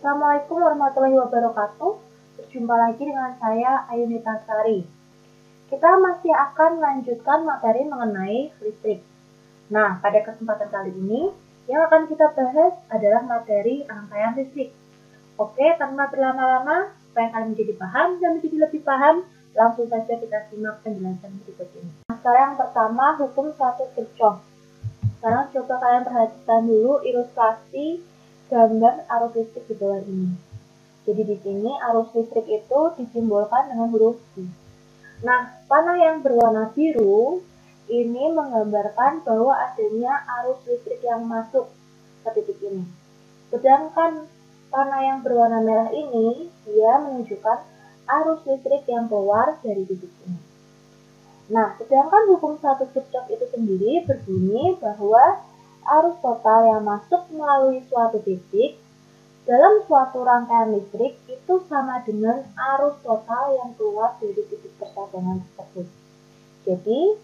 Assalamualaikum warahmatullahi wabarakatuh. Berjumpa lagi dengan saya Ayunita Sari. Kita masih akan melanjutkan materi mengenai listrik. Nah, pada kesempatan kali ini yang akan kita bahas adalah materi rangkaian listrik. Oke, tanpa berlama-lama, supaya kalian menjadi paham dan menjadi lebih paham, langsung saja kita simak penjelasan berikut ini. Nah, sekarang yang pertama, hukum 1 Kirchhoff. Sekarang coba kalian perhatikan dulu ilustrasi gambar arus listrik di bawah ini. Jadi di sini arus listrik itu disimbolkan dengan huruf B. Nah, panah yang berwarna biru ini menggambarkan bahwa adanya arus listrik yang masuk ke titik ini. Sedangkan panah yang berwarna merah ini dia menunjukkan arus listrik yang keluar dari titik ini. Nah, sedangkan hukum 1 Kirchhoff itu sendiri berbunyi bahwa arus total yang masuk melalui suatu titik dalam suatu rangkaian listrik itu sama dengan arus total yang keluar dari titik persadangan tersebut. Jadi,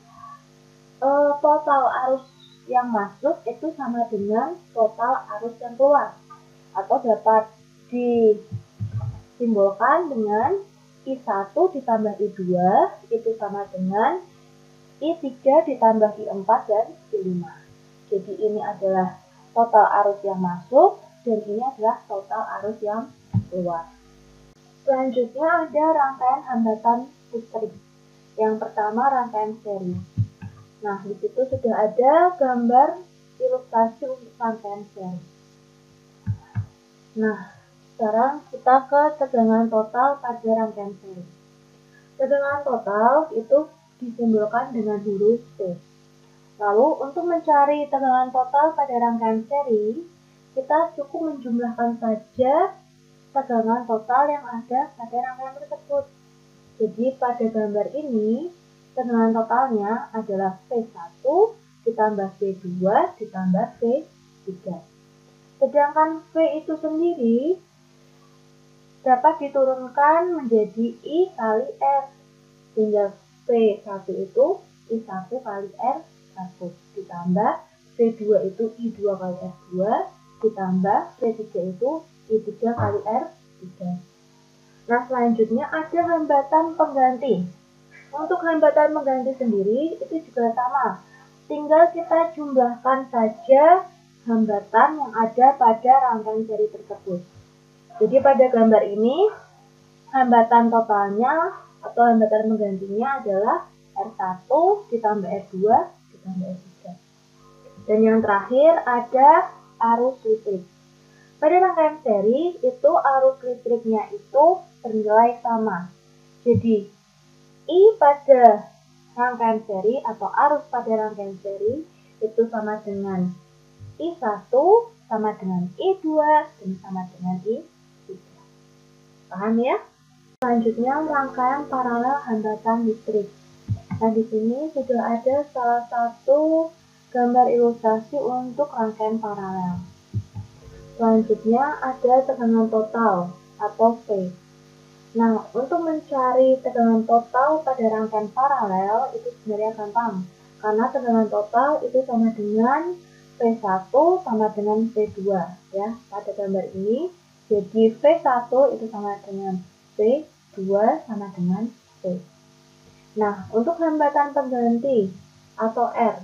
total arus yang masuk itu sama dengan total arus yang keluar. Atau dapat disimbolkan dengan I1 ditambah I2 itu sama dengan I3 ditambah I4 dan I5. Jadi ini adalah total arus yang masuk dan ini adalah total arus yang keluar. Selanjutnya ada rangkaian hambatan listrik. Yang pertama rangkaian seri. Nah, di situ sudah ada gambar ilustrasi untuk rangkaian seri. Nah, sekarang kita ke tegangan total pada rangkaian seri. Tegangan total itu disimbolkan dengan huruf T. Lalu, untuk mencari tegangan total pada rangkaian seri, kita cukup menjumlahkan saja tegangan total yang ada pada rangkaian tersebut. Jadi, pada gambar ini, tegangan totalnya adalah V1 ditambah V2 ditambah V3. Sedangkan V itu sendiri dapat diturunkan menjadi I kali R. Sehingga V1 itu I1 kali R1 ditambah V2 itu I2 kali R2 ditambah V3 itu I3 kali R3. Nah, selanjutnya ada hambatan pengganti. Untuk hambatan pengganti sendiri itu juga sama. Tinggal kita jumlahkan saja hambatan yang ada pada rangkaian seri tersebut. Jadi pada gambar ini hambatan totalnya atau hambatan penggantinya adalah R1 ditambah R2 ditambah R3. Dan yang terakhir ada arus listrik. Pada rangkaian seri itu arus listriknya itu bernilai sama. Jadi I pada rangkaian seri atau arus pada rangkaian seri itu sama dengan I1 sama dengan I2 dan sama dengan I3. Paham ya? Selanjutnya rangkaian paralel hambatan listrik. Nah, di sini sudah ada salah satu gambar ilustrasi untuk rangkaian paralel. Selanjutnya ada tegangan total atau V. Nah, untuk mencari tegangan total pada rangkaian paralel itu sebenarnya gampang. Karena tegangan total itu sama dengan V1 sama dengan V2 ya. Pada gambar ini, jadi V1 itu sama dengan V2 sama dengan V. Nah, untuk hambatan pengganti atau R.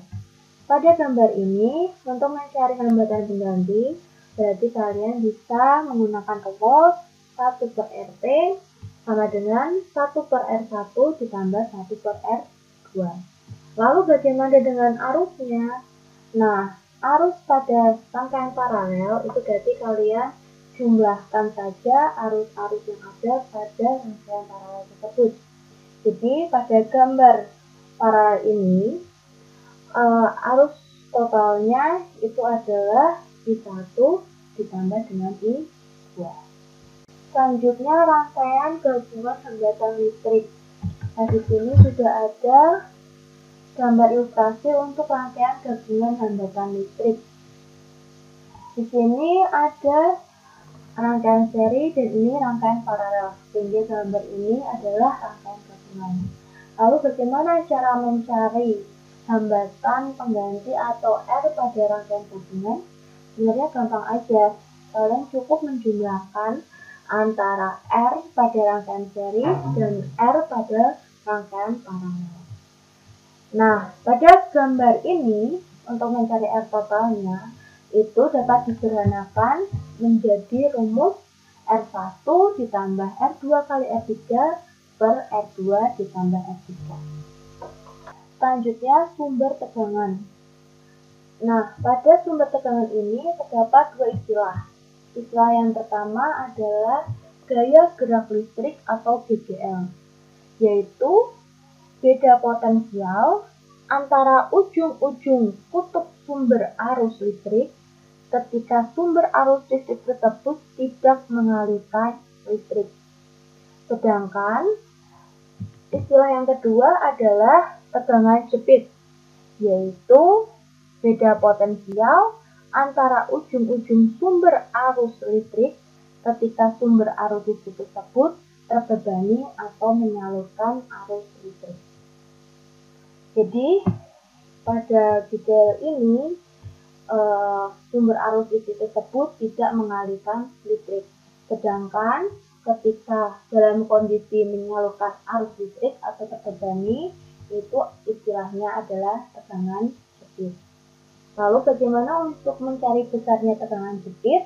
Pada gambar ini, untuk mencari hambatan pengganti, berarti kalian bisa menggunakan rumus 1 per RT sama dengan 1 per R1 ditambah 1 per R2. Lalu bagaimana dengan arusnya? Nah, arus pada rangkaian paralel itu berarti kalian jumlahkan saja arus-arus yang ada pada rangkaian paralel tersebut. Jadi pada gambar paralel ini, arus totalnya itu adalah I1 ditambah dengan I2. Selanjutnya rangkaian gabungan hambatan listrik. Nah, di sini sudah ada gambar ilustrasi untuk rangkaian gabungan hambatan listrik. Di sini ada rangkaian seri dan ini rangkaian paralel. Sehingga gambar ini adalah rangkaian gabungan. Lalu bagaimana cara mencari hambatan pengganti atau R pada rangkaian gabungan? Sebenarnya gampang aja. kalian cukup menjumlahkan antara R pada rangkaian seri dan R pada rangkaian paralel. Nah, pada gambar ini, untuk mencari R totalnya, itu dapat disederhanakan menjadi rumus R1 ditambah R2 kali R3 per R2 ditambah R3. Selanjutnya, sumber tegangan. Nah, pada sumber tegangan ini terdapat dua istilah. Istilah yang pertama adalah gaya gerak listrik atau GGL, yaitu beda potensial antara ujung-ujung kutub sumber arus listrik ketika sumber arus listrik tersebut tidak mengalirkan listrik. Sedangkan istilah yang kedua adalah tegangan jepit, yaitu beda potensial antara ujung-ujung sumber arus listrik ketika sumber arus listrik tersebut terbebani atau menyalurkan arus listrik. Jadi pada GGL ini sumber arus listrik tersebut tidak mengalirkan listrik. Sedangkan ketika dalam kondisi menyalurkan arus listrik atau terbebani, itu istilahnya adalah tegangan jepit. Lalu bagaimana untuk mencari besarnya tegangan jepit?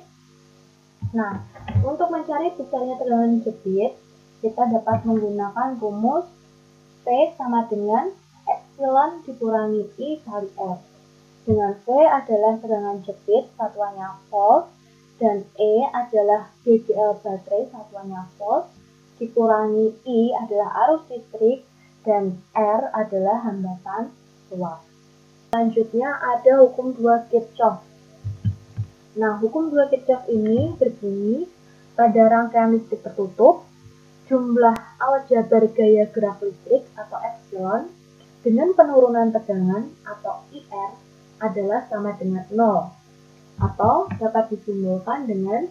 Nah, untuk mencari besarnya tegangan jepit, kita dapat menggunakan rumus P sama dengan epsilon dikurangi I kali R. Dengan V adalah tegangan jepit, satuannya volt, dan E adalah GGL baterai, satuannya volt, dikurangi I adalah arus listrik, dan R adalah hambatan luas. Selanjutnya ada hukum 2 Kirchhoff. Nah, hukum 2 Kirchhoff ini berbunyi pada rangkaian listrik tertutup, jumlah aljabar gaya gerak listrik atau epsilon dengan penurunan tegangan atau IR adalah sama dengan 0, atau dapat disimbolkan dengan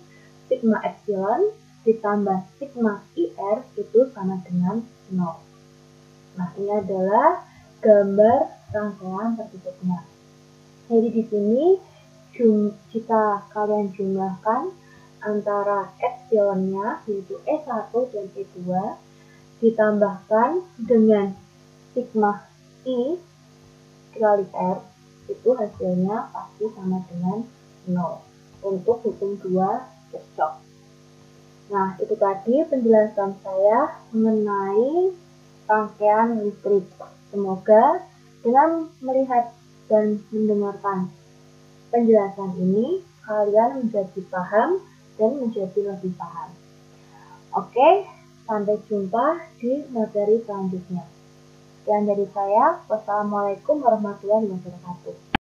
sigma epsilon ditambah sigma IR itu sama dengan 0. Nah, ini adalah gambar rangkaian tertutupnya. Jadi di sini jika kalian jumlahkan antara epsilonnya yaitu E1 dan E2 ditambahkan dengan sigma I kali R, itu hasilnya pasti sama dengan 0 untuk hukum 2 Kirchhoff. Nah, itu tadi penjelasan saya mengenai rangkaian listrik. Semoga dengan melihat dan mendengarkan penjelasan ini, kalian menjadi paham dan menjadi lebih paham. Oke, sampai jumpa di materi selanjutnya. Sekian dari saya. Wassalamualaikum warahmatullahi wabarakatuh.